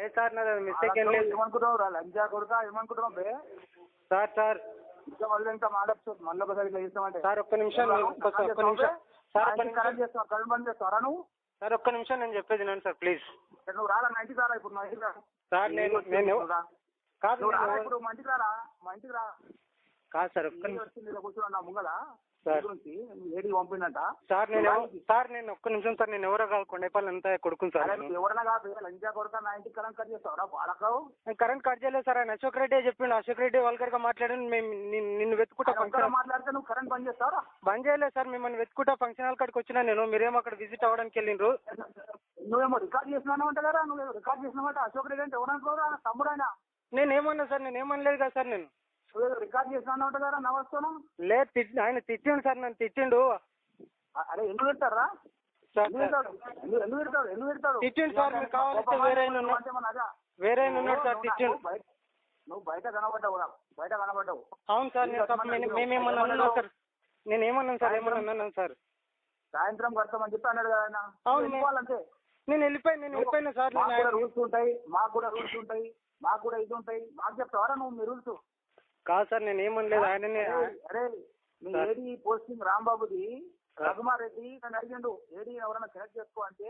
లేదు సార్ నాది మిస్టేక్ ఏం లేదు. ఏమనుకుంటున్నావు రా లంచా కొడుకా ఏమనుకుంటున్నావు బే? సార్ ఇంకా మళ్ళీ ఇంకా మాడచ్చు మళ్ళీ ఒకసారి ఇట్లా చేస్తామంటే సార్ ఒక్క నిమిషం సార్ కరెంట్ చేస్తావు కరెంట్ బంద్ చేస్తావరా నువ్వు? సార్ ఒక్క నిమిషం నేను చెప్పేది వినండి సార్ ప్లీజ్. నువ్వు రాలా మా ఇంటికి రారా ఇప్పుడు మా ఇంటికి రా సార్ నేను కాదు ఇప్పుడు మా ఇంటికి రారా మా ఇంటికి రా కాదు సార్ ఒక్క వచ్చింది కూర్చున్నా నా ముంగల సార్ గురించి ఏడికి పంపిందంట సార్ నేను ఒక్క నిమిషం సార్ నేను ఎవరో కాదు కొండేపల్లి అంతా కొడుకుని సార్ ఎవరన్నా కాదు లంచా కొడుక నా ఇంటికి కరెంట్ కట్ చేస్తావరా బాడకావు? నేను కరెంట్ కట్ చేయలేదు సార్. ఆయన అశోక్ రెడ్డి చెప్పిండు. అశోక్ రెడ్డి వల్గర్గా మాట్లాడాను. మేము నిన్ను వెతుకుంటా మాట్లాడితే నువ్వు కరెంట్ బంద్ చేస్తావరా? బంద్ చేయలేదు సార్. మిమ్మల్ని వెతుకుంటా ఫంక్షన్ హాల్ కాడికి వచ్చినా నేను. మీరేమో అక్కడ విజిట్ అవ్వడానికి వెళ్ళిండ్రు. నువ్వేమో రికార్డ్ చేసినావు అంట కదా? నువ్వు రికార్డ్ చేసినావంట అశోక్ రెడ్డి అంటే ఎవరనుకోరా తమ్ముడు ఆయన? నేనేమన్నా సార్ నేనేమనలేదు కదా సార్. నేను రికార్డ్ చేసినా అంట కదా నా వస్తాను? లేదు ఆయన తిట్టిండు సార్ నన్ను తిట్టిండు. అరే ఎందుకు పెడతారా? ఎందుకు పెడతాడు? తిట్టిండు సార్. మీరు కావాలంటే వేరే ఉన్నాడు సార్ తిట్టిండు. నువ్వు బయట కనబడ్డావు. అవును సార్ మేమేమన్నా అన్నాం సార్. నేనేమన్నాను సార్? ఏమన్నా సార్ సాయంత్రం కడతామని చెప్పి అన్నాడు కదా ఆయన. అవును అంతే. నేను వెళ్ళిపోయినా సార్. రూల్స్ ఉంటాయి మాకు కూడా రూల్స్ ఉంటాయి మాకు కూడా ఇది ఉంటాయి. మాకు చెప్తావరా నువ్వు మీ రూల్స్? కాదు సార్ నేను ఏమనలేదు. ఆయననే అరే మీ ఏడీ పోస్టింగ్ రాంబాబుది రఘుమార్ రెడ్డి నన్ను అడిగిండు ఏడీ ఎవరైనా సెలెక్ట్ చేసుకో అంటే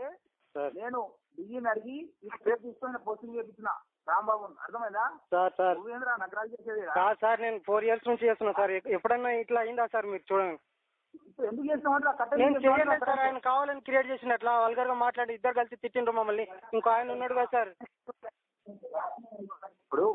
నేను డిఈని అడిగి ఈ పేరు తీసుకొని పోస్టింగ్ చేయించిన రాంబాబు. అర్థమైందా సార్? నువ్వేంద్రా నగరాలు చేసేది కాదు సార్. నేను 4 years నుంచి చేస్తున్నా సార్. ఎప్పుడన్నా ఇట్లా అయిందా సార్? మీరు చూడండి. ఎందుకు చేస్తామంటే నేను చేయలేదు సార్. ఆయన కావాలని క్రియేట్ చేసిన అట్లా వల్గర్గా మాట్లాడి ఇద్దరు కలిసి తిట్టిండ్రు మమ్మల్ని. ఇంకో ఆయన ఉన్నాడు కదా సార్. ఇప్పుడు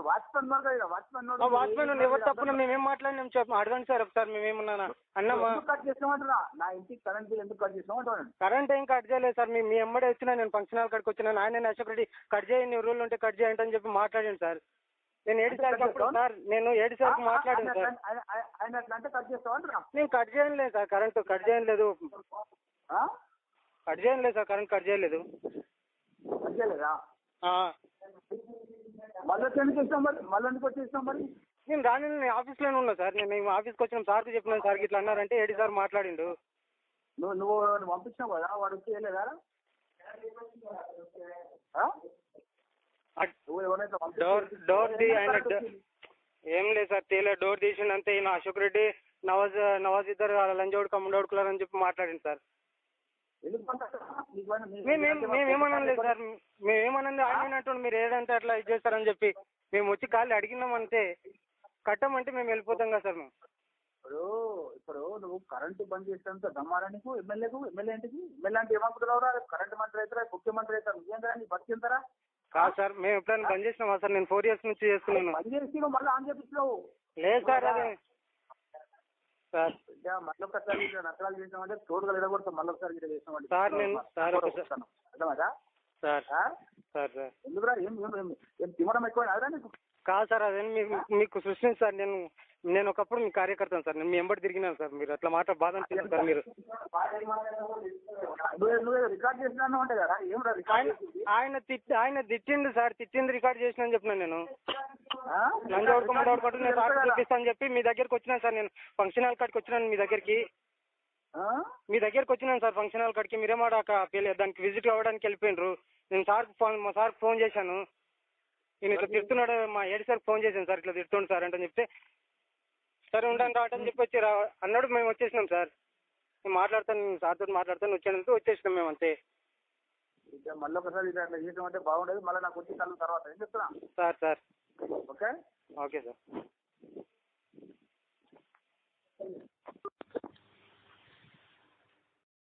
వాచ్మెన్ ఎవరు తప్పున మేమేం మాట్లాడినాం అడగండి సార్ ఒకసారి. మేమేమన్నా అన్నామా? కట్ చేస్తామంటున్నా నా ఇంటికి కరెంట్ బిల్ ఎందుకు కట్ చేస్తామంటున్నాను? కరెంట్ ఏం కట్ చేయలేదు సార్. మీ ఎమ్మడే వచ్చినా నేను ఫంక్షన్ హాల్ కాడికి వచ్చినాను. ఆయన అశోక్ రెడ్డి కట్ చేయండి రూల్ ఉంటే కట్ చేయండి అని చెప్పి మాట్లాడాను సార్. నేను 7 సార్లు అప్పుడు సార్ నేను 7 సార్లు మాట్లాడాను సార్. ఆయన అట్లా అంటే కట్ చేస్తామంటున్నా? నేను కట్ చేయలేదు సార్. కరెంట్ కట్ చేయలేదు సార్. కరెంట్ కట్ చేయలేదు. కట్ చేయలేదా? మళ్ళీ ఎందుకు ఇస్తాం మరి? మళ్ళీ ఎందుకు వచ్చేస్తాం మరి? నేను ఆఫీస్లోనే ఉన్నా సార్. నేను ఆఫీస్కి వచ్చిన సార్కి చెప్పినాను. సార్కి ఇట్లా అన్నారంటే 7 సార్ మాట్లాడిండు. నువ్వు పంపించినావు కదా వాడు వచ్చి చేయలేదా? డోర్ ఆయన ఏం లేదు సార్. తేలే డోర్ తీసిండు అంతే. ఈయన అశోక్ రెడ్డి నవాజ్ ఇద్దరు లంజోడు కమ్ముడోడుకులారు అని చెప్పి మాట్లాడింది సార్. మేమేమనం లేదు సార్. మేమేమనంది ఆయన అంటుండు మీరు ఏదంటే అట్లా ఇది చేస్తారని చెప్పి. మేము వచ్చి ఖాళీ అడిగినాం అంతే. కట్టమంటే మేము వెళ్ళిపోతాం కదా సార్. మేము ఇప్పుడు నువ్వు కరెంటు బంద్ చేసేంత దమ్మారా నీకు? ఎమ్మెల్యే ఇంటికి ఎమ్మెల్యే అంటే ఏమనుకుంటున్నావురా? కరెంటు మంత్రి అవుతారా ముఖ్యమంత్రి అవుతారు నిజంగా నీ బతికింతారా? కాదు సార్. మేము ఎప్పుడైనా బంద్ చేసినామా సార్? నేను 4 years నుంచి చేస్తున్నాను. బంద్ చేసి మళ్ళీ ఆన్ చేపించినావు? లేదు సార్. అదే సార్ మళ్ళీ ఒకసారి నష్టాలు చేసినామంటే తోడుగా ఎడగొడతాం. మళ్ళీ ఒకసారి ఇట్లా చేసినామంటే సార్ నేను సార్ అర్థమదా సార్? ఎందుకురా ఏం తిమ్మడం ఎక్కువ అదా నీకు? కాదు సార్. అదే మీకు సృష్టించి సార్. నేను ఒకప్పుడు మీ కార్యకర్తను సార్. నేను మీ ఎంబడి తిరిగినాను సార్. మీరు అట్లా మాట బాధ అనిపిస్తుంది సార్. మీరు రికార్డ్ చేసినా అంటే కదా ఆయన తిట్టిండు సార్. తిట్టింది రికార్డ్ చేసిన అని చెప్పినాను నేను. నంజోడుకోమడోడుకుంటూ నేను సార్ చూపిస్తాను చెప్పి మీ దగ్గరికి వచ్చినాను సార్. నేను ఫంక్షన్ హాల్ కాడికి వచ్చినాను మీ దగ్గరికి వచ్చినాను సార్. ఫంక్షన్ హాల్ కాడికి మీరేమో దానికి విజిట్ అవ్వడానికి వెళ్ళిపోయినరు. నేను మా సార్కి ఫోన్ చేశాను. నేను ఇట్లా తిడుతున్నాడు మా 7 సార్కి ఫోన్ చేశాను సార్. ఇట్లా తిడుతుండు సార్ అంటే చెప్తే సరే ఉండని రావటని చెప్పి వచ్చి అన్నాడు. మేము వచ్చేసినాం సార్. నేను సార్తో మాట్లాడతాను వచ్చేసినాం మేము అంతే. మళ్ళీ ఒకసారి అట్లా చేయడం అంటే బాగుండదు. మళ్ళీ నాకు వచ్చి తర్వాత ఏం చెప్తున్నా సార్? Okay sir.